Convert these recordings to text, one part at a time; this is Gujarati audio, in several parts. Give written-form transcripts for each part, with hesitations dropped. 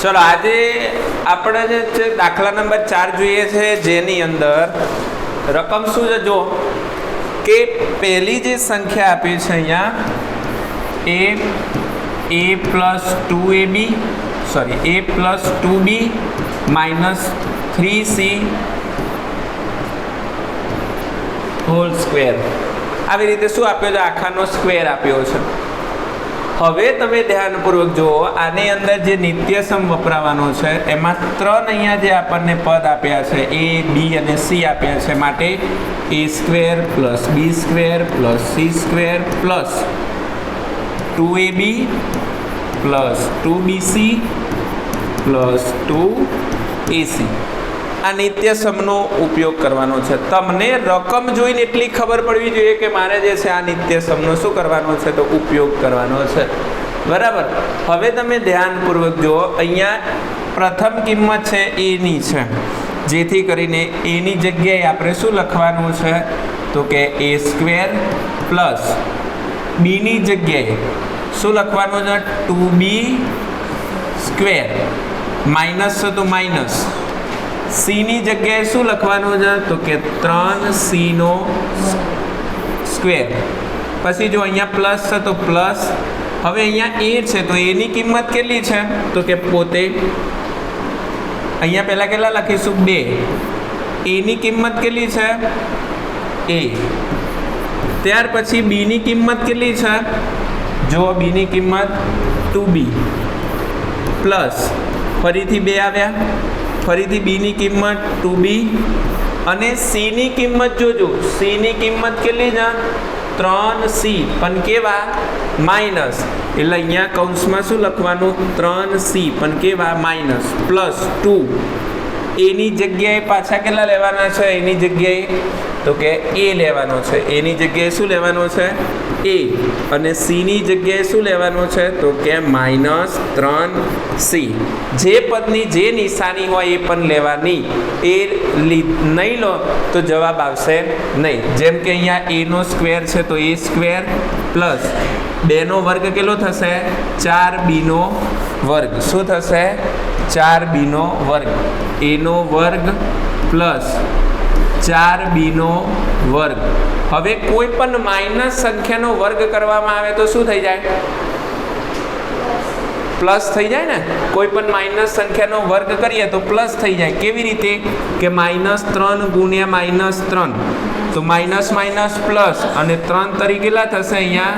ચલો આજે આપણે જે દાખલા નંબર 4 જોઈએ છે, જેની અંદર રકમ શું છે જો કે પહેલી જે સંખ્યા આપી છે અહીંયા a plus 2ab sorry a plus 2b minus 3c whole square, આવી રીતે શું આપ્યો છે, આખાનો સ્ક્વેર આપ્યો છે. હવે તમે ધ્યાનપૂર્વક જુઓ, આની અંદર જે નિત્યસમ વપરાવાનો છે એમાં 3 અહીંયા જે આપણને પદ આપ્યા છે a b અને c આપ્યા છે, માટે a square plus b square plus c square plus 2ab plus 2bc plus 2ac આ નિત્યસમનો ઉપયોગ કરવાનો છે. તમને રકમ જોઈને એટલી ખબર પડવી જોઈએ કે મારે જે છે આ નિત્યસમનો શું કરવાનો છે તો ઉપયોગ કરવાનો છે. બરાબર. હવે તમે ધ્યાનપૂર્વક જુઓ, અહીંયા પ્રથમ કિંમત છે a ની છે, જેથી કરીને a ની જગ્યાએ આપણે શું લખવાનું છે તો કે a સ્ક્વેર પ્લસ b ની જગ્યાએ શું લખવાનું છે 2b સ્ક્વેર માઇનસ છે તો માઇનસ c ની જગ્યાએ શું લખવાનું છે તો કે 3c નો સ્ક્વેર. પછી જો અહીંયા પ્લસ છે તો પ્લસ. હવે અહીંયા a છે તો a ની કિંમત કેટલી છે તો કે પોતે અહીંયા પહેલા કેટલા લખીશું 2. a ની કિંમત કેટલી છે a. ત્યાર પછી b ની કિંમત કેટલી છે, જો b ની કિંમત 2b પ્લસ ફરીથી 2 આવ્યા, ફરીથી b ની કિંમત 2b અને c ની કિંમત જોજો, c ની કિંમત કેટલી છે 3c પણ કેવા માઇનસ, એટલે અહીંયા કૌંસમાં શું લખવાનું 3c પણ કેવા માઇનસ પ્લસ 2. a ની જગ્યાએ પાછા કેટલા લેવાના છે, એની જગ્યાએ તો કે a લેવાનો છે, a ની જગ્યાએ શું લેવાનો છે a અને c ની જગ્યાએ શું લેવાનું છે તો કે માઇનસ 3c. જે પદની જે નિશાની હોય એ પણ લેવાની, એ નહીં લો તો જવાબ આવશે નહીં. જેમ કે અહીંયા a નો સ્ક્વેર છે તો a સ્ક્વેર પ્લસ 2 નો વર્ગ કેટલો થશે 4b નો વર્ગ. શું થશે 4b નો વર્ગ. a નો વર્ગ પ્લસ 4b નો વર્ગ. હવે કોઈ પણ માઇનસ સંખ્યાનો વર્ગ કરવામાં આવે તો શું થઈ જાય, પ્લસ થઈ જાય ને. કોઈ પણ માઇનસ સંખ્યાનો વર્ગ કરીએ તો પ્લસ થઈ જાય. કેવી રીતે કે -3 ગુણ્યા -3 તો માઇનસ માઇનસ પ્લસ અને 3 તરીકે કેટલા થશે અહીંયા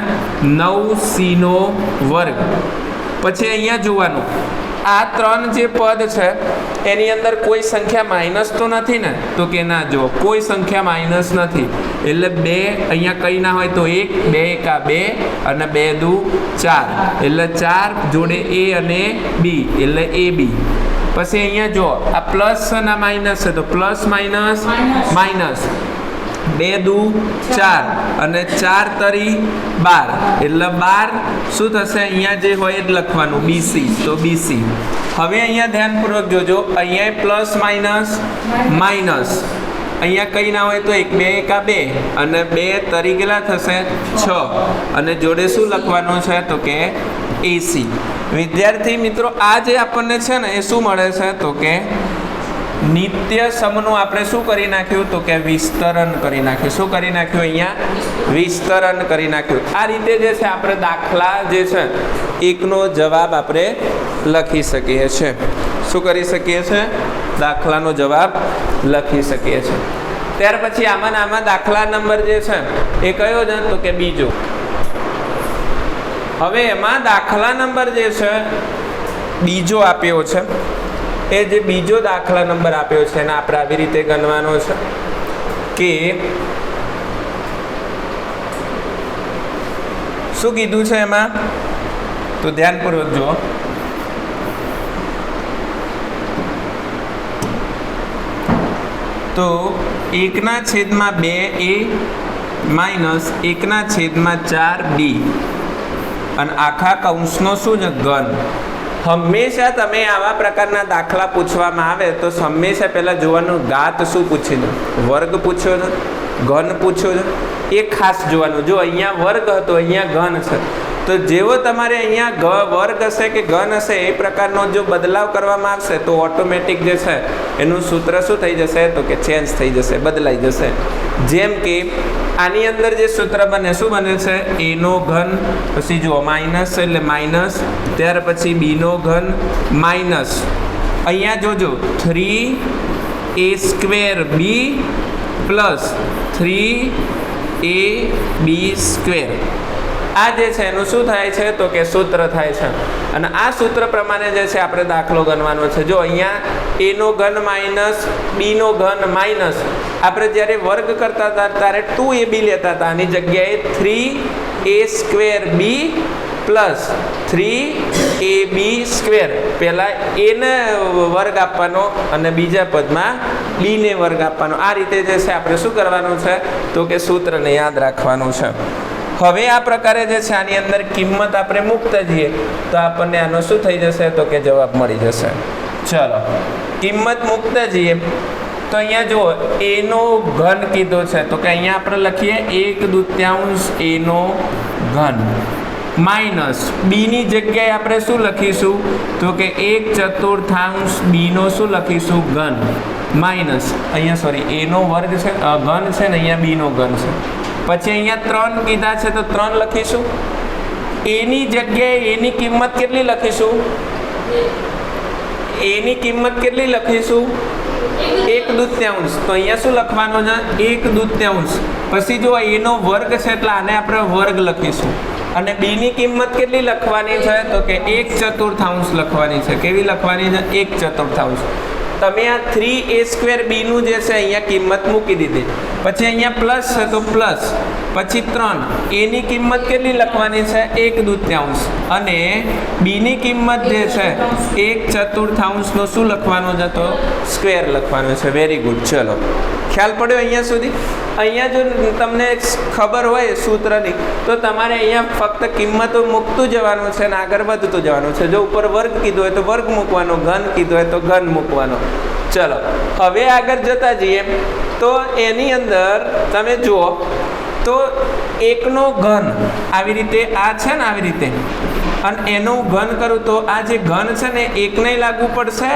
9c નો વર્ગ. પછી અહીંયા જોવાનું, આ 3 જે પદ છે એની અંદર કોઈ સંખ્યા માઇનસ તો નથી ને, તો કે ના, જો કોઈ સંખ્યા માઇનસ નથી, એટલે 2 અહીંયા કઈ ના હોય તો 1, 2 એકા 2 અને 2 દુ 4, એટલે 4 જોડે a અને b એટલે ab. પછી અહીંયા જો આ પ્લસ અને માઇનસ છે તો પ્લસ માઇનસ માઇનસ 2 દુ 4 અને 4 તરી 12 એટલે 12 શું થશે, અહીંયા જે હોય એ જ લખવાનું bc તો bc. હવે અહીંયા ધ્યાનપૂર્વક જોજો, અહીંયા પ્લસ માઇનસ માઇનસ, અહીંયા કઈ ના હોય તો 1, 2 એકા 2 અને 2 તરી કેટલા થશે 6 અને જોડે શું લખવાનું છે તો કે ac. વિદ્યાર્થી મિત્રો, આ જે આપણને છે ને એ શું મળે છે તો કે નિત્યસમનું આપણે શું કરી નાખ્યું તો કે વિસ્તરણ કરી નાખ્યું. શું કરી નાખ્યું, અહીંયા વિસ્તરણ કરી નાખ્યું. આ રીતે જે છે આપણે દાખલા જે છે એકનો જવાબ આપણે લખી શકીએ છીએ. શું કરી શકીએ છીએ, દાખલાનો જવાબ લખી શકીએ છીએ. ત્યાર પછી આમાં દાખલા નંબર જે છે એ કયો છે તો કે બીજો. હવે એમાં દાખલા નંબર જે છે બીજો આપ્યો છે, એ જે બીજો દાખલા નંબર આપ્યો છે એને આપણે આવી રીતે ગણવાનો છે કે શું કીધું છે એમાં, તો ધ્યાનપૂર્વક જુઓ. તો 1/2a માઇનસ 1/4b અને આખા કૌંસનો શું છે ઘન. હંમેશા તમે આવા પ્રકારના દાખલા પૂછવામાં આવે તો હંમેશા પહેલાં જોવાનું ઘાત શું પૂછ્યું છે, વર્ગ પૂછ્યો છે, ઘન પૂછ્યો છે, એ ખાસ જોવાનું. જો અહીંયા વર્ગ હતો, અહીંયા ઘન છે, તો જેવો તમારે અહીંયા વર્ગ હશે કે ઘન હશે એ પ્રકારનો જો બદલાવ કરવામાં આવશે તો ઓટોમેટિક જે છે એનું સૂત્ર શું થઈ જશે તો કે ચેન્જ થઈ જશે, બદલાઈ જશે. જેમ કે આની અંદર જે સૂત્ર બને શું બને છે એનો ઘન, પછી જુઓ માઇનસ એટલે માઇનસ, ત્યાર પછી બીનો ઘન માઇનસ અહીંયા જોજો 3a² b પ્લસ 3ab². આ જે છે એનું શું થાય છે તો કે સૂત્ર થાય છે. અને આ સૂત્ર પ્રમાણે જે છે આપણે દાખલો ગણવાનો છે. જો અહીંયા એનો ઘન માઇનસ બીનો ઘન માઇનસ, આપણે જ્યારે વર્ગ કરતા હતા ત્યારે 2ab લેતા હતા, આની જગ્યાએ 3a² b પ્લસ 3ab². પહેલાં એને વર્ગ આપવાનો અને બીજા પદમાં બીને વર્ગ આપવાનો. આ રીતે જે છે આપણે શું કરવાનું છે તો કે સૂત્રને યાદ રાખવાનું છે. હવે આ પ્રકારે જે છે આની અંદર કિંમત આપણે મૂકતા જઈએ તો આપણને આનો શું થઈ જશે તો કે જવાબ મળી જશે. ચલો કિંમત મૂકતા જઈએ તો અહીંયા જુઓ એનો ઘન કીધો છે તો કે અહીંયા આપણે લખીએ 1/2 એનો ઘન માઇનસ બીની જગ્યાએ આપણે શું લખીશું તો કે 1/4 બીનો શું લખીશું ઘન માઇનસ અહીંયા સોરી એનો વર્ગ છે ઘન છે ને અહીંયા બીનો ઘન છે. પછી અહીંયા 3 કીધા છે તો 3 લખીશું. એની જગ્યાએ એની કિંમત કેટલી લખીશું? એની કિંમત કેટલી લખીશું? 1/2. તો અહીંયા શું લખવાનું છે 1/2. પછી જો એનો વર્ગ છે એટલે આને આપણે વર્ગ લખીશું. અને બીની કિંમત કેટલી લખવાની છે તો કે 1/4 લખવાની છે. કેવી લખવાની છે? 1/4. તમે આ 3a² b નું જે છે અહીંયા કિંમત મૂકી દીધી. પછી અહીંયા પ્લસ છે તો પ્લસ, પછી 3 એની કિંમત કેટલી લખવાની છે 1/2 અને બીની કિંમત જે છે 1/4 નો શું લખવાનો છે તો સ્ક્વેર લખવાનો છે. Very good. ચલો ખ્યાલ પડ્યો અહીંયા સુધી? અહીંયા જો તમને ખબર હોય સૂત્રની તો તમારે અહીંયા ફક્ત કિંમતો મૂકતું જવાનું છે અને આગળ વધતું જવાનું છે. જો ઉપર વર્ગ કીધો હોય તો વર્ગ મૂકવાનો, ઘન કીધો હોય તો ઘન મૂકવાનો. ચલો હવે આગળ જતા જઈએ તો એની અંદર તમે જુઓ તો એકનો ઘન આવી રીતે આ છે ને આવી રીતે, અને એનું ઘન કરું તો આ જે ઘન છે ને એકને લાગુ પડશે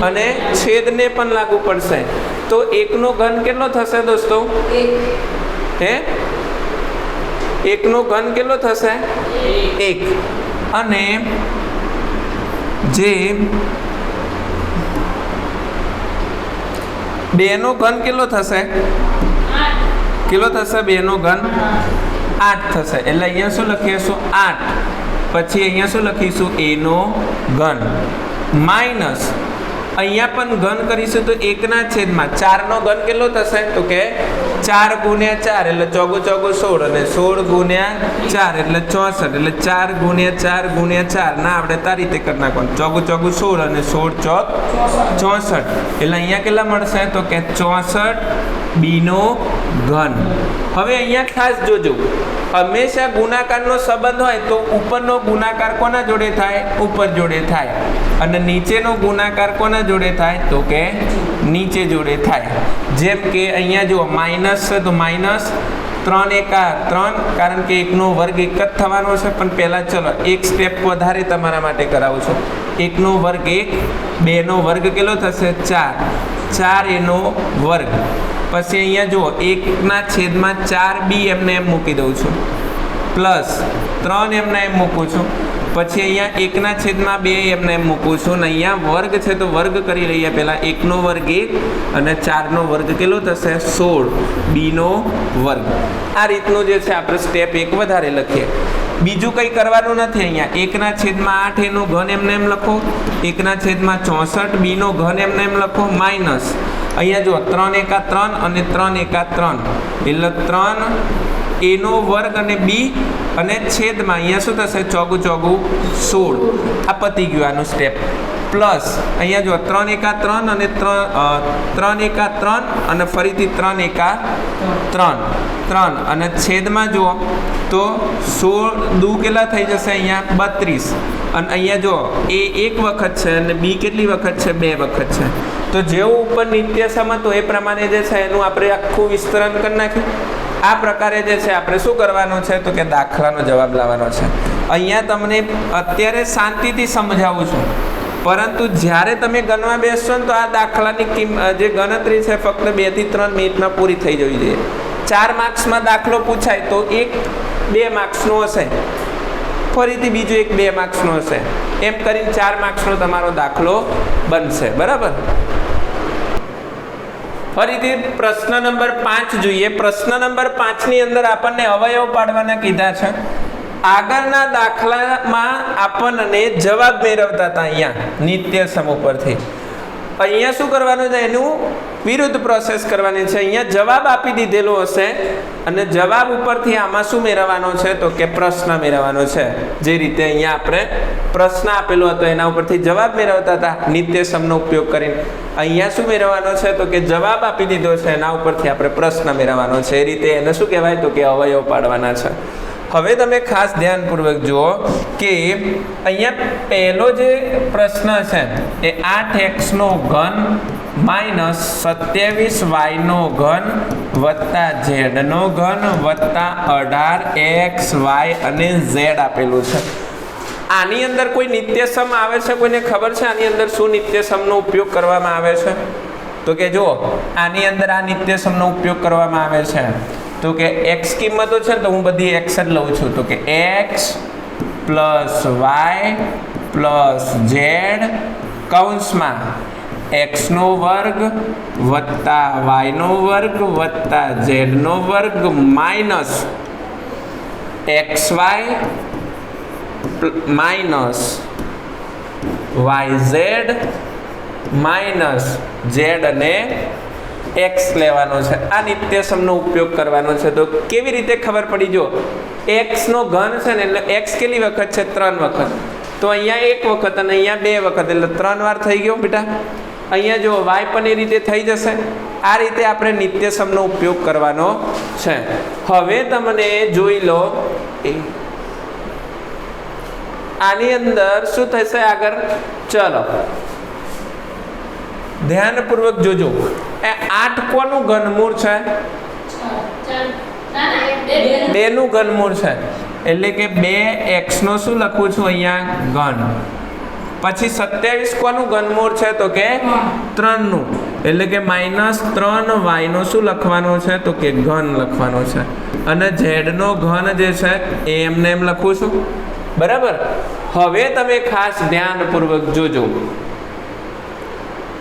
અને છેદને પણ લાગુ પડશે. તો એકનો ઘન કેટલો થશે દોસ્તો? હે એકનો ઘન કેટલો થશે? 1. અને જે બેનો ઘન કેટલો થશે? કેટલો થશે? બેનો ઘન 8 થશે. એટલે અહીંયા શું લખીશું? 8. પછી અહીંયા શું લખીશું? એનો ઘન માઇનસ અહીંયા પણ ઘન કરીશું તો 1/4 4 નો ઘન કેટલો થશે તો કે 4 × 4 એટલે 4 × 16 અને 16 × 4 એટલે 64 એટલે 4 × 4 × 4 ના આપણે તારી રીતે કરી નાખવાનું. 4 × 4 16 અને 16 × 4 64 એટલે અહીંયા કેટલા મળશે તો કે 64 બીનો ઘન. હવે અહીંયા ખાસ જોજો, હંમેશા ગુણાકારનો સંબંધ હોય તો ઉપરનો ગુણાકાર કોના જોડે થાય? ઉપર જોડે થાય. અને નીચેનો ગુણાકાર કોના જોડે થાય તો કે નીચે જોડે થાય. જેમ કે અહીંયા જો માઇનસ છે તો માઇનસ 3 × 3 કારણ કે એકનો વર્ગ 1 જ થવાનો છે. પણ પહેલાં ચલો એક સ્ટેપ વધારે તમારા માટે કરાવું છું. 1નો વર્ગ 1, 2નો વર્ગ કેટલો થશે? 4, 4 એનો વર્ગ. પછી અહીંયા જુઓ 1/4 બી એમને એમ મૂકી દઉં છું, પ્લસ 3 એમને એમ મૂકું છું. પછી અહીંયા 1/2 એમને એમ મૂકું છું. ને અહીંયા વર્ગ છે તો વર્ગ કરી લઈએ. પહેલાં 1નો વર્ગ 1 અને 4નો વર્ગ કેટલો થશે? 16 બીનો વર્ગ. આ રીતનું જે છે આપણે સ્ટેપ 1 વધારે લખીએ. બીજું કંઈ કરવાનું નથી. અહીંયા 1/8 એનો ઘન એમને એમ લખો, 1/64 બીનો ઘન એમને એમ લખો, માઇનસ અહીંયા જો 3 × 3 અને 3 × 3 એટલે 3 એનો વર્ગ અને બી અને છેદમાં અહીંયા શું થશે? 4 × 16. આ પતી ગયું આનું સ્ટેપ. પ્લસ અહીંયા જો 3 × 3 અને 3 × 3 અને ફરીથી 3 × 3 અને છેદમાં જુઓ તો 16 દુ કેટલા થઈ જશે? અહીંયા 32. અને અહીંયા જો એ 1 વખત છે અને બી કેટલી વખત છે? 2 વખત છે. તો જેવું ઉપર નિત્ય સમ હતો એ પ્રમાણે જે છે એનું આપણે આખું વિસ્તરણ કરી નાખ્યું. આ પ્રકારે જે છે આપણે શું કરવાનું છે તો કે દાખલાનો જવાબ લાવવાનો છે. અહીંયા તમને અત્યારે શાંતિથી સમજાવું છું, પરંતુ જ્યારે તમે ગણવા બેસશો ને તો આ દાખલાની જે ગણતરી છે ફક્ત 2 થી 3 મિનિટમાં પૂરી થઈ જવી જોઈએ. 4 માર્ક્સમાં દાખલો પૂછાય તો 1-2 માર્ક્સનો હશે, ફરીથી બીજો 1-2 માર્ક્સનો હશે, એમ કરીને 4 માર્ક્સનો તમારો દાખલો બનશે. બરાબર. ફરીથી પ્રશ્ન નંબર 5 જોઈએ. પ્રશ્ન નંબર 5 ની અંદર આપણને અવયવ પાડવાના કીધા છે. આગળના દાખલામાં આપણને જવાબ મેળવતા હતા અહીંયા નિત્યસમ ઉપરથી. અહીંયા શું કરવાનું છે, એનું વિરુદ્ધ પ્રોસેસ કરવાની છે. અહીંયા જવાબ આપી દીધેલો હશે અને જવાબ ઉપરથી આમાં શું મેળવવાનો છે તો કે પ્રશ્ન મેળવવાનો છે. જે રીતે અહીંયા આપણે પ્રશ્ન આપેલો હતો એના ઉપરથી જવાબ મેળવતા હતા નિત્યસમનો ઉપયોગ કરીને. અહીંયા શું મેળવવાનો છે તો કે જવાબ આપી દીધો છે, એના ઉપરથી આપણે પ્રશ્ન મેળવવાનો છે. એ રીતે એને શું કહેવાય તો કે અવયવ પાડવાના છે. હવે તમે ખાસ ધ્યાનપૂર્વક જુઓ કે અહીંયા પહેલો જે પ્રશ્ન છે એ 8x નો ઘન માઇનસ 27y નો ઘન વત્તા z નો ઘન વત્તા 18xy અને z આપેલું છે. આની અંદર કોઈ નિત્યસમ આવે છે? કોઈને ખબર છે આની અંદર શું નિત્યસમનો ઉપયોગ કરવામાં આવે છે? તો કે જુઓ, આની અંદર આ નિત્યસમનો ઉપયોગ કરવામાં આવે છે તો કે x કિંમતો છે ને તો હું બધી x જ લઉં છું. તો કે x plus y plus z કૌંસમાં x નો વર્ગ વત્તા y નો વર્ગ વત્તા z નો વર્ગ minus xy minus yz minus z અને x લેવાનો છે. આ નિત્યસમનો ઉપયોગ કરવાનો છે. તો કેવી રીતે ખબર પડી? જો x નો ઘન છે ને એટલે x કેટલી વખત છે? 3 વખત. તો અહીંયા 1 વખત અને અહીંયા 2 વખત એટલે 3 વાર થઈ ગયો બેટા. અહીંયા જો y પણ એ રીતે થઈ જશે. આ રીતે આપણે નિત્યસમનો ઉપયોગ કરવાનો છે. હવે તમને જોઈ લો આની અંદર શું થશે આગળ. ચલો ધ્યાનપૂર્વક જોજો. એ 8 કોનું ઘનમૂળ છે? 2 નું ઘનમૂળ છે. એટલે કે 2x નો શું લખું છું અહીંયા? ઘન. પછી 27 કોનું ઘનમૂળ છે? તો કે 3 નું. એટલે કે -3y નો શું લખવાનો છે? તો કે ઘન લખવાનો છે. અને z નો ઘન જે છે એ એમને એમ લખું છું. બરાબર. હવે તમે ખાસ ધ્યાનપૂર્વક જોજો.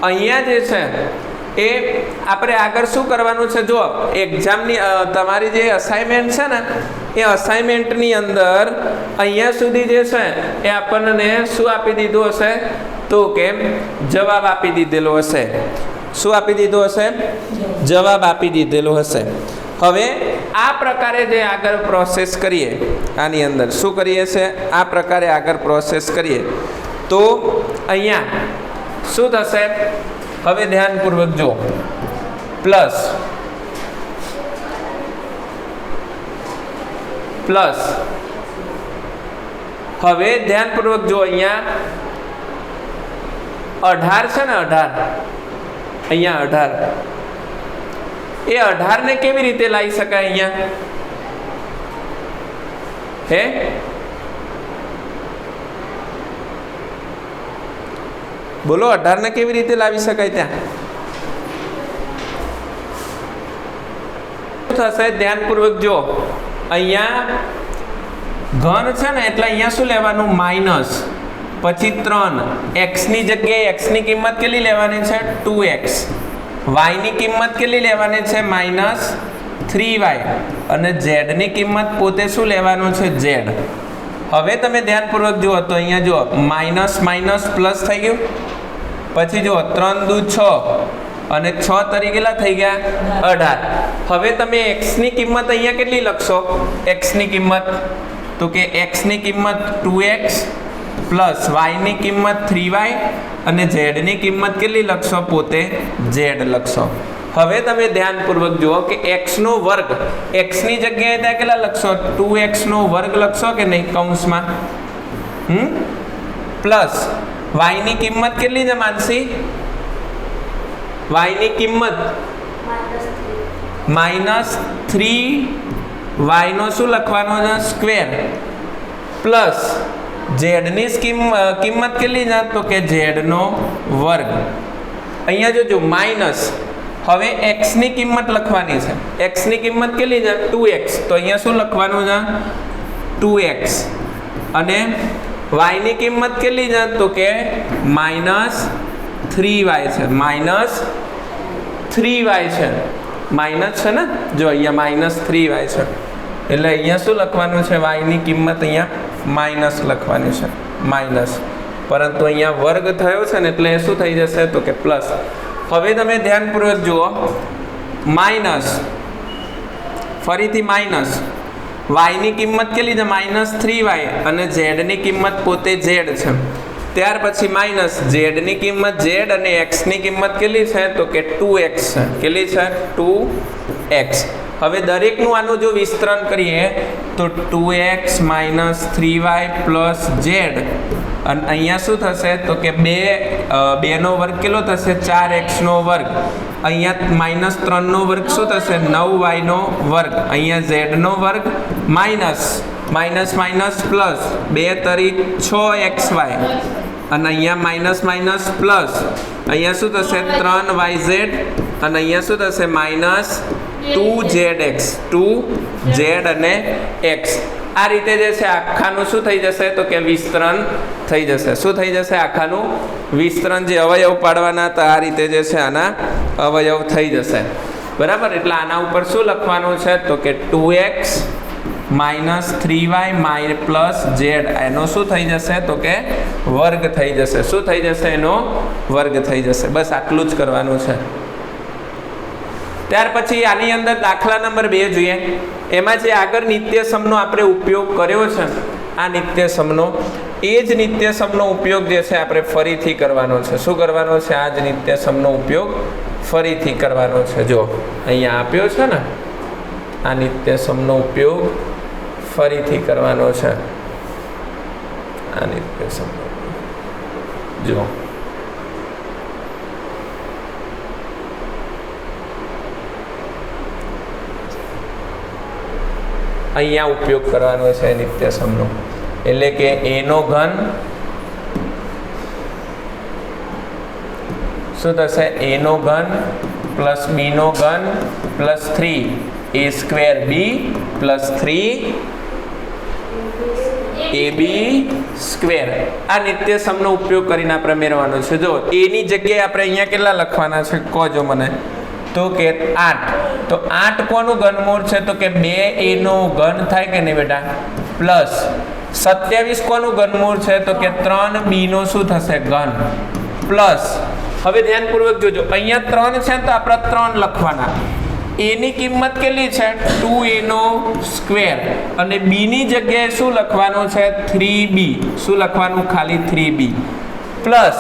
અહીંયા જે છે એ આપણે આગળ શું કરવાનું છે? જો એક્ઝામની તમારી જે અસાઇનમેન્ટ છે ને એ અસાઇનમેન્ટની અંદર અહીંયા સુધી જે છે એ આપણને શું આપી દીધું હશે? તો કે જવાબ આપી દીધેલો હશે. શું આપી દીધો હશે? જવાબ આપી દીધેલો હશે. હવે આ પ્રકારે જે આગળ પ્રોસેસ કરીએ, આની અંદર શું કરીએ છે? આ પ્રકારે આગળ પ્રોસેસ કરીએ તો અહીંયા શું થશે? હવે ધ્યાનપૂર્વક જો પ્લસ પ્લસ હવે ધ્યાનપૂર્વક જો અહીંયા 18 છે ને 18 અહીંયા 18 એ 18 ને કેવી રીતે લાવી શકાય અહીંયા? હે બોલો 18 ને કેવી રીતે લાવી શકાય? ત્યાં શું થશે? ધ્યાનપૂર્વક જો અહીંયા ઘન છે ને એટલે અહીંયા શું લેવાનું? માઇનસ પછી 3 x ની જગ્યાએ x ની કિંમત કેટલી લેવાની છે? 2x. y ની કિંમત કેટલી લેવાની છે? -3y. અને z ની કિંમત પોતે શું લેવાનું છે? z. હવે તમે ધ્યાનપૂર્વક જુઓ તો અહીંયા જુઓ માઇનસ માઇનસ પ્લસ થઈ ગયું. પછી જુઓ 3 દુ 6 અને 6 તરી કેટલા થઈ ગયા? 18. હવે તમે x ની કિંમત અહીંયા કેટલી લખશો? x ની કિંમત તો કે x ની કિંમત 2x પ્લસ y ની કિંમત 3y અને z ની કિંમત કેટલી લખશો? પોતે z લખશો. હવે તમે ધ્યાનપૂર્વક જુઓ કે x નો વર્ગ x ની જગ્યાએ ત્યાં કેટલા લખશો? 2x નો વર્ગ લખશો કે નહીં કૌંસમાં? પ્લસ y ની કિંમત કેટલી છે માનસી? y ની કિંમત -3y નો શું લખવાનો છે સ્ક્વેર પ્લસ ઝેડની કિંમત કેટલી છે તો કે z નો વર્ગ. અહીંયા જોજો માઇનસ, હવે x ની કિંમત લખવાની છે. x ની કિંમત કેટલી છે 2x, તો અહીંયા શું લખવાનું છે 2x. અને y ની કિંમત કેટલી છે તો કે -3y છે. -3y છે, માઇનસ છે ને, જો અહીંયા -3y છે એટલે અહીંયા શું લખવાનું છે y ની કિંમત અહીંયા માઇનસ લખવાની છે, માઇનસ. પરંતુ અહીંયા વર્ગ થયો છે ને એટલે શું થઈ જશે તો કે પ્લસ. હવે તમે ધ્યાનપૂર્વક જુઓ, માઇનસ, ફરીથી માઇનસ, y ની કિંમત કેટલી છે -3y અને z ની કિંમત પોતે z છે. ત્યાર પછી માઇનસ z ની કિંમત z અને x ની કિંમત કેટલી છે તો કે 2x છે. કેટલી છે 2x. હવે દરેકનું આનું જો વિસ્તરણ કરીએ તો 2x - 3y + z, અને અહીંયા શું થશે તો કે 2 નો વર્ગ કેટલો થશે 4x નો વર્ગ. અહીંયા -3 નો વર્ગ શું થશે 9y નો વર્ગ. અહીંયા z નો વર્ગ માઇનસ પ્લસ 2 તરી 6xy, અને અહીંયા માઇનસ પ્લસ અહીંયા શું થશે 3yz, અને અહીંયા શું થશે -2zx, 2z અને x. આ રીતે જે છે આખાનું શું થઈ જશે તો કે વિસ્તરણ થઈ જશે. શું થઈ જશે આખાનું વિસ્તરણ. જે અવયવ પાડવાના હતા આ રીતે જે છે આના અવયવ થઈ જશે. બરાબર. એટલે આના ઉપર શું લખવાનું છે તો કે 2x -3y + z, એનો શું થઈ જશે તો કે વર્ગ થઈ જશે. શું થઈ જશે એનો વર્ગ થઈ જશે. બસ આટલું જ કરવાનું છે. ત્યાર પછી આની અંદર દાખલા નંબર 2 જોઈએ. એમાં જે આગળ નિત્યસમનો આપણે ઉપયોગ કર્યો છે, આ નિત્યસમનો, એ જ નિત્યસમનો ઉપયોગ જે છે આપણે ફરીથી કરવાનો છે. શું કરવાનો છે? આ જ નિત્યસમનો ઉપયોગ ફરીથી કરવાનો છે. જો અહીંયા આપ્યો છે ને, આ નિત્યસમનો ઉપયોગ ફરીથી કરવાનો છે. આ નિત્યસમનો જો અહીંયા ઉપયોગ કરવાનો છે નિત્યસમનો. એટલે કે a નો ઘન શું થશે? a નો ઘન પ્લસ b નો ઘન plus 3a² b plus 3ab². આ નિત્યસમનો ઉપયોગ કરીને આપણે મેળવવાનો છે. જો a ની જગ્યાએ આપણે અહીંયા કેટલા લખવાના છે કહો મને તો કે 8. તો 8 કોનું ઘનમૂળ છે તો કે 2a નો ઘન થાય કે નહીં બેટા, પ્લસ 27 કોનું ઘનમૂળ છે તો કે 3b નો શું થશે ઘન, પ્લસ. હવે ધ્યાનપૂર્વક જોજો, અહીંયા 3 છે તો આપણે 3 લખવાના. a ની કિંમત કેટલી છે 2a નો સ્ક્વેર, અને b ની જગ્યાએ શું લખવાનું છે 3b. શું લખવાનું? ખાલી 3b. પ્લસ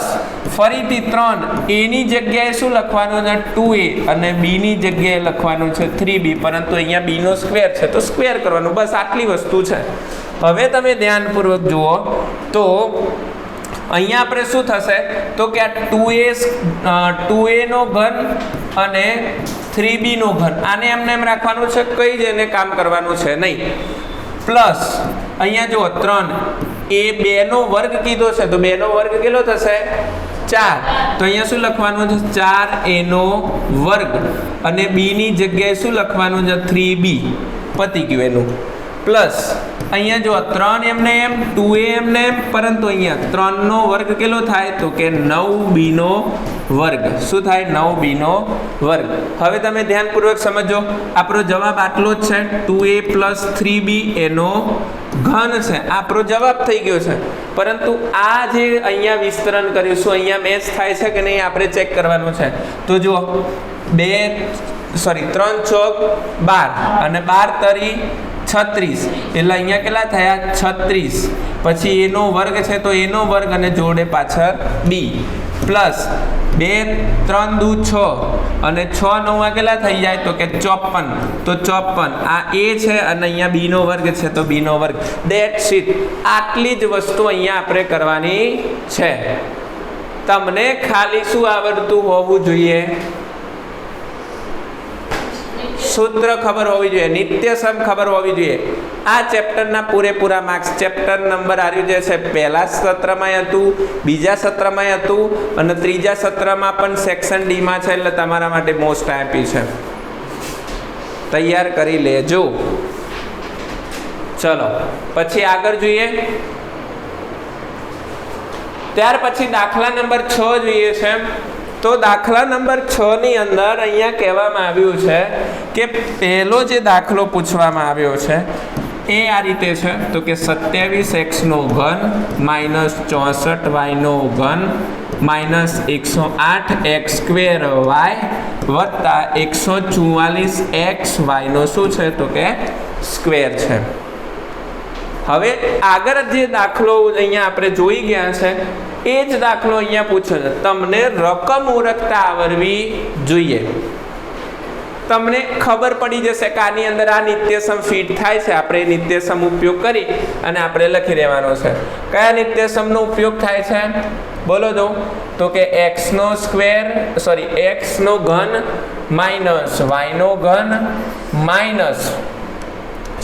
ફરીથી 3, a ની જગ્યાએ શું લખવાનું છે 2a, અને b ની જગ્યાએ લખવાનું છે 3b, પરંતુ અહીંયા b નો સ્ક્વેર છે તો સ્ક્વેર કરવાનું. બસ આટલી વસ્તુ છે. હવે તમે ધ્યાનપૂર્વક જુઓ તો અહીંયા આપણે શું થશે તો કે આ 2a નો ઘન અને 3b નો ઘન, આને એમને એમ રાખવાનું છે, કઈ જ એને કામ કરવાનું છે નહીં. પ્લસ અહીંયા જુઓ 3, એ 2 નો વર્ગ કીધો છે તો 2 નો વર્ગ કેટલો થશે 4, તો અહીંયા શું લખવાનું છે 4a નો વર્ગ, અને b ની જગ્યાએ શું લખવાનું છે 3b. પતી ગયું એનું. પ્લસ અહીંયા જો 3 એમને એમ, 2a એમને એમ, પરંતુ અહીંયા 3 નો વર્ગ કેટલો થાય તો કે 9b નો વર્ગ. શું થાય? 9b નો વર્ગ. હવે તમે ધ્યાનપૂર્વક સમજો, આપણો જવાબ આટલો જ છે, 2a + 3b એનો ઘન છે. આપણો જવાબ થઈ ગયો છે. પરંતુ આ જે અહીંયા વિસ્તરણ કર્યું, શું અહીંયા મેચ થાય છે કે નહીં આપણે ચેક કરવાનું છે. તો જુઓ 3 ચોક 12 અને 12 તરી 36, એટલે અહીંયા કેટલા થયા 36. પછી એનો વર્ગ છે તો એનો વર્ગ અને જોડે પાછળ b. પ્લસ 2 3 દુ 6 અને 6 9 કેટલા થઈ જાય તો કે 54. તો 54 આ a છે અને અહીંયા b નો વર્ગ છે તો b નો વર્ગ. That's it. આટલી જ વસ્તુ અહીંયા આપણે કરવાની છે. તમને ખાલી શું આવડતું હોવું જોઈએ? સૂત્ર ખબર હોવી જોઈએ, નિત્યસમ ખબર હોવી જોઈએ. આ ચેપ્ટરના પૂરેપૂરા માર્ક્સ ચેપ્ટર નંબર આવ્યું જે છે પહેલા સત્રમાં હતું, બીજા સત્રમાં હતું અને ત્રીજા સત્રમાં પણ સેક્શન ડીમાં છે, એટલે તમારા માટે મોસ્ટ આઈએમપી છે. તૈયાર કરી લેજો. ચલો પછી આગળ જોઈએ. ત્યાર પછી દાખલા નંબર 6 જોઈએ છે. તો દાખલા નંબર 6 ની અંદર અહીંયા કહેવામાં આવ્યું છે કે પહેલો જે દાખલો પૂછવામાં આવ્યો છે એ આ રીતે છે, તો કે 27x3 minus 64y3 minus 108x2y વત્તા 144xy નો શું છે, તો કે સ્ક્વેર છે. હવે આગળ જે દાખલો અહીંયા આપણે જોઈ ગયા છે એ જ દાખલો અહીંયા પૂછે છે. તમને રકમ ઓળખતા આવડવી જોઈએ. તમને ખબર પડી જશે કે આની અંદર આ નિત્યસમ ફિટ થાય છે. આપણે નિત્યસમ ઉપયોગ કરી અને આપણે લખી દેવાનો છે. કયા નિત્યસમનો ઉપયોગ થાય છે બોલો તો? તો કે x નો ઘન માઇનસ y નો ઘન માઇનસ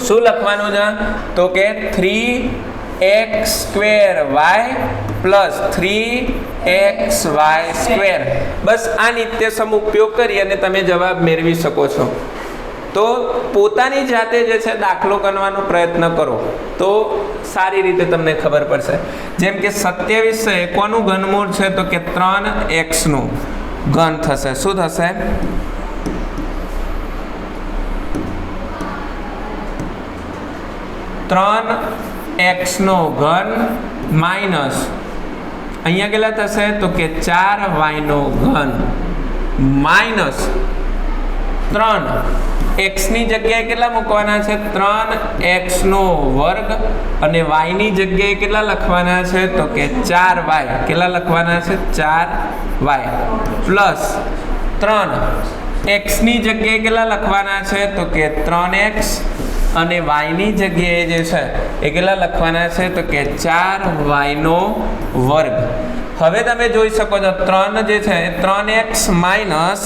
શું લખવાનું છે, તો કે 3x2y પ્લસ 3xy². બસ આ નિત્યસમ ઉપયોગ કરી અને તમે જવાબ મેળવી શકો છો. તો પોતાની જાતે જે છે દાખલો કરવાનો પ્રયત્ન કરો તો સારી રીતે તમને ખબર પડશે. જેમ કે 27 છે કોનું ઘનમૂળ છે, તો કે 3x નું ઘન થશે. શું થશે, 3x નો ઘન માઇનસ અહીંયા કેટલા થશે, તો કે 4y નો ઘન માઇનસ 3x ની જગ્યાએ કેટલા મૂકવાના છે, 3x નો વર્ગ અને y ની જગ્યાએ કેટલા લખવાના છે, તો કે 4y. કેટલા લખવાના છે, 4y પ્લસ 3x ની જગ્યાએ કેટલા લખવાના છે, તો કે 3x અને y ની જગ્યાએ જે છે એ કેટલા લખવાના છે, તો કે 4y નો વર્ગ. હવે તમે જોઈ શકો છો 3 જે છે 3x માઇનસ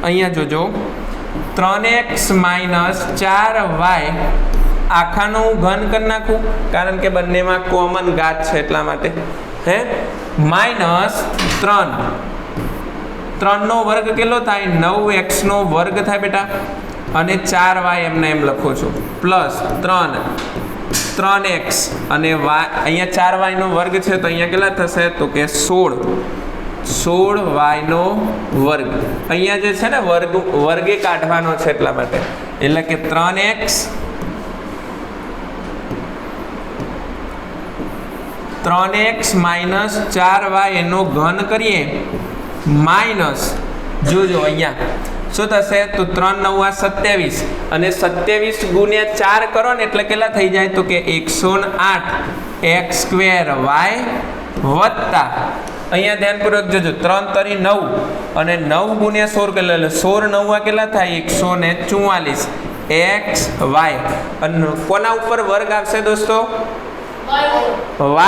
અહીંયા જોજો 3x માઇનસ 4y આખાનો હું ઘન કરી નાખું કારણ કે બંનેમાં કોમન ઘાત છે એટલા માટે માઇનસ 3 નો વર્ગ કેટલો થાય, 9x નો વર્ગ થાય બેટા અને 4y એમને એમ લખો છો પ્લસ 3x અને y અહીંયા 4y નો વર્ગ છે તો અહીંયા કેટલા થશે, તો કે 16y નો વર્ગ. અહીંયા જે છે ને વર્ગે કાઢવાનો છે એટલા માટે, એટલે કે 3x માઇનસ 4y એનો ઘન કરીએ માઇનસ જોજો અહીંયા શું થશે, તો 3 9 27 અને 27 ગુણ્યા 4 કરો ને એટલે કેટલા થઈ જાય, તો કે 108x2y વત્તા અહીંયા ધ્યાનપૂર્વક જોજો 3 તરી 9 અને 9 ગુણ્યા 16 કેટલા, 16 9 કેટલા થાય, 144xy. અને કોના ઉપર વર્ગ આવશે દોસ્તો,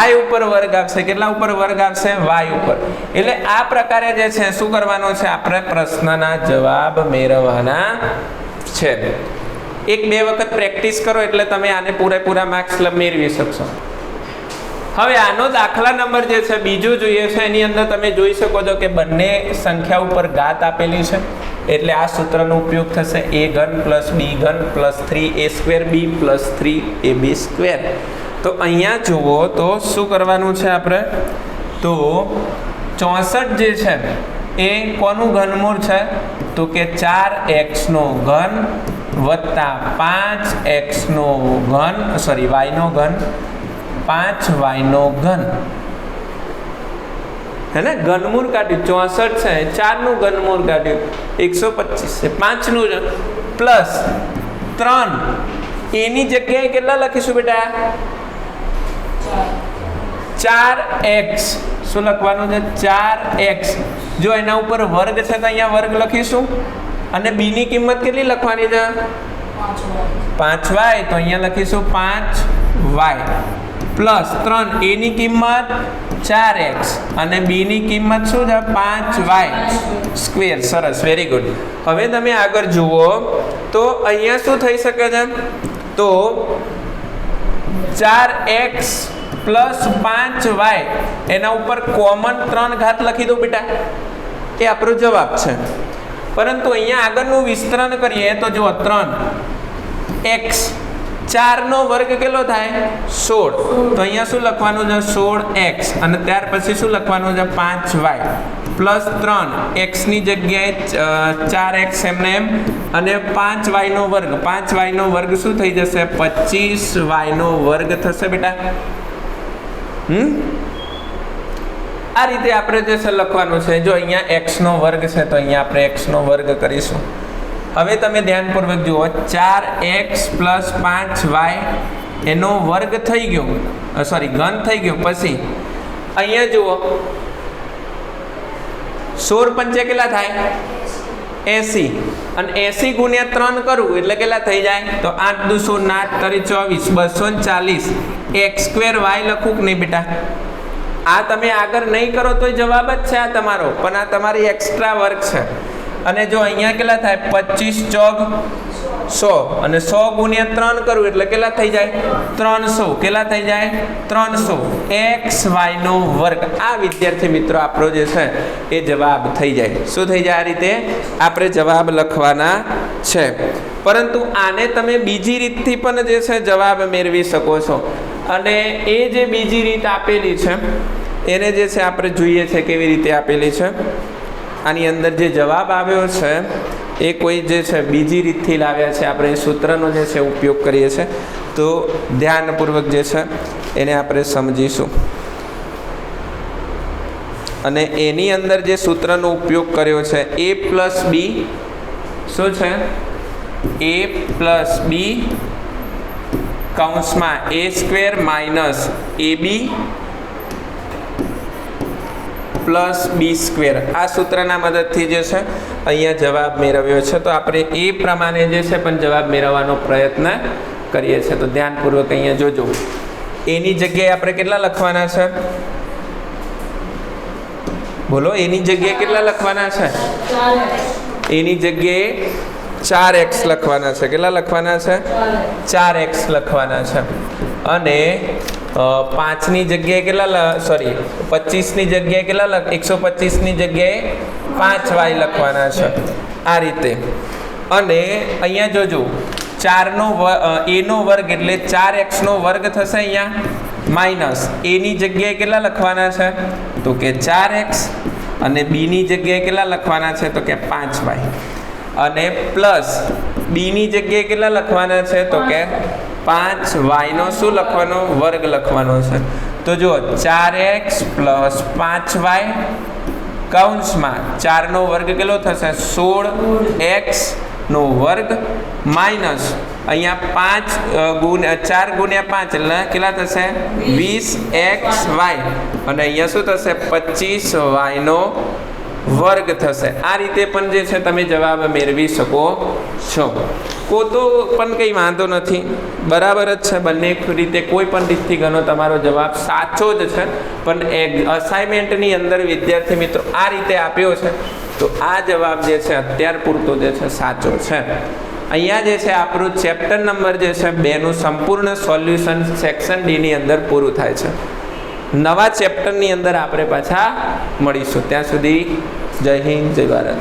y ઉપર વર્ગ આવશે. કેટલા ઉપર વર્ગ આવશે, y ઉપર. એટલે આ પ્રકારે જે છે શું કરવાનું છે, આપણે પ્રશ્નના જવાબ મેળવવાના છે. 1-2 વખત પ્રેક્ટિસ કરો એટલે તમે આને પૂરેપૂરા માર્ક્સ મેળવી શકશો. હવે આનો દાખલા નંબર જે છે બીજો જોઈએ છે. એની અંદર તમે જોઈ શકો છો કે બંને સંખ્યા ઉપર ઘાત આપેલી છે એટલે આ સૂત્રનો ઉપયોગ થશે a ઘન પ્લસ b ઘન પ્લસ 3a²b પ્લસ 3ab². તો અહીંયા જુઓ તો શું કરવાનું છે આપણે, તો 64 જે છે એ કોનું ઘનમૂળ છે, તો કે 4x નો ઘન વત્તા 5x નો ઘન y નો ઘન 5y નો ઘન. હે ને ઘનમૂળ કાઢ્યું 64 છે, 4 નું ઘનમૂળ કાઢ્યું 125 છે, 5 નું પ્લસ 3 એની જગ્યાએ કેટલા લખીશું બેટા, 4x. શું લખવાનું છે, 4x. જો એના ઉપર વર્ગ છે તો અહીંયા વર્ગ લખીશું અને b ની કિંમત કેટલી લખવાની છે, 5y. તો અહીંયા લખીશું 5y પ્લસ 3 a ની કિંમત 4x અને b ની કિંમત શું છે 5y સ્ક્વેર. સરસ, વેરી ગુડ. હવે તમે આગળ જુઓ તો અહીંયા શું થઈ શકે છે, તો 4x પ્લસ 5y એના ઉપર કોમન 3 ઘાત લખી દો બેટા, એ આપણો જવાબ છે. પરંતુ અહીંયા આગળનું વિસ્તરણ કરીએ તો જુઓ 3x 4 નો વર્ગ કેટલો થાય 16. તો અહીંયા શું લખવાનું છે 16x અને ત્યાર પછી શું લખવાનું છે 5y પ્લસ 3 x ની જગ્યાએ 4x એમને એમ અને 5y નો વર્ગ. 5y નો વર્ગ શું થઈ જશે 25y નો વર્ગ થશે બેટા. આ રીતે આપણે જે છે લખવાનું છે. જો અહીંયા x નો વર્ગ છે તો અહીંયા આપણે x નો વર્ગ કરીશું. હવે તમે ધ્યાનપૂર્વક જુઓ 4x પ્લસ 5y એનો વર્ગ થઈ ગયો, સોરી ઘન થઈ ગયો. પછી અહીંયા જુઓ 16 પંચે કેટલા થાય 80 અને 80 ગુણ્યા 3 કરવું એટલે કેટલા થઈ જાય તો 8 દુ 16 8 તરી 24 240 x સ્ક્વેર y લખું કે નહીં બેટા. આ તમે આગળ નહીં કરો તો જવાબ જ છે આ તમારો, પણ આ તમારી એક્સ્ટ્રા વર્ક છે. અને જો અહીંયા કેટલા થાય 25 ચોક 100 અને 100 ગુણ્યા 3 કરવું એટલે કેટલા થઈ જાય 300. કેટલા થઈ જાય 300 x y નો વર્ગ. આ વિદ્યાર્થી મિત્રો આપણો જે છે એ જવાબ થઈ જાય. શું થઈ જાય? આ રીતે આપણે જવાબ લખવાના છે. પરંતુ આને તમે બીજી રીતથી પણ જે છે જવાબ મેળવી શકો છો. અને એ જે બીજી રીત આપેલી છે એને જે છે આપણે જોઈએ છે કેવી રીતે આપેલી છે. આની અંદર જે જવાબ આવ્યો છે એ કોઈ જે છે બીજી રીતથી લાવ્યા છે. આપણે સૂત્રનો જે છે ઉપયોગ કરીએ છીએ, તો ધ્યાનપૂર્વક જે છે એને આપણે સમજીશું. અને એની અંદર જે સૂત્રનો ઉપયોગ કર્યો છે a પ્લસ બી શું છે a પ્લસ બી કૌંસમાં a square minus ab plus B square. આ સૂત્રના મદદથી જે છે અહીંયા જવાબ મેળવ્યો છે. તો આપણે એ પ્રમાણે જે છે પણ જવાબ મેળવવાનો પ્રયત્ન કરીએ છીએ. તો ધ્યાનપૂર્વક અહીંયા જોજો. એની જગ્યાએ આપણે કેટલા લખવાના છે? બોલો, એની જગ્યાએ કેટલા લખવાના છે? એની જગ્યાએ 4x લખવાના છે. કેટલા લખવાના છે? 4x લખવાના છે. અને 5 ની જગ્યાએ કેટલા, સોરી 25 ની જગ્યાએ કેટલા 125 ની જગ્યાએ 5y લખવાના છે. આ રીતે. અને અહીંયા જોજો 4 નો a નો વર્ગ એટલે 4x નો વર્ગ થશે. અહીંયા માઇનસ a ની જગ્યાએ કેટલા લખવાના છે તો કે 4x અને b ની જગ્યાએ કેટલા લખવાના છે તો કે 5y અને પ્લસ b ની જગ્યાએ કેટલા લખવાના છે તો કે 5y નો શું લખવાનો વર્ગ લખવાનો છે. તો જો 4x પ્લસ 5y કૌંસમાં 4 નો વર્ગ કેટલો થશે 16x નો વર્ગ માઇનસ અહીંયા 4 ગુણ્યા 5 એટલે કેટલા થશે 20xy અને અહીંયા શું થશે 25y નો વર્ગ થશે. આ રીતે પણ જે છે તમે જવાબ મેળવી શકો છો. તો પણ કંઈ વાંધો નથી, બરાબર જ છે. બંને રીતે કોઈ પણ રીતથી ગણો તમારો જવાબ સાચો જ છે. પણ અસાઇનમેન્ટની અંદર વિદ્યાર્થી મિત્રો આ રીતે આપ્યો છે તો આ જવાબ જે છે અત્યાર પૂરતો જે છે સાચો છે. અહીંયા જે છે આપણું ચેપ્ટર નંબર જે છે 2 નું સંપૂર્ણ સોલ્યુશન સેક્શન ડી ની અંદર પૂરું થાય છે. નવા ચેપ્ટરની અંદર આપણે પાછા મળીશું. ત્યાં સુધી જય હિન્દ, જય ભારત.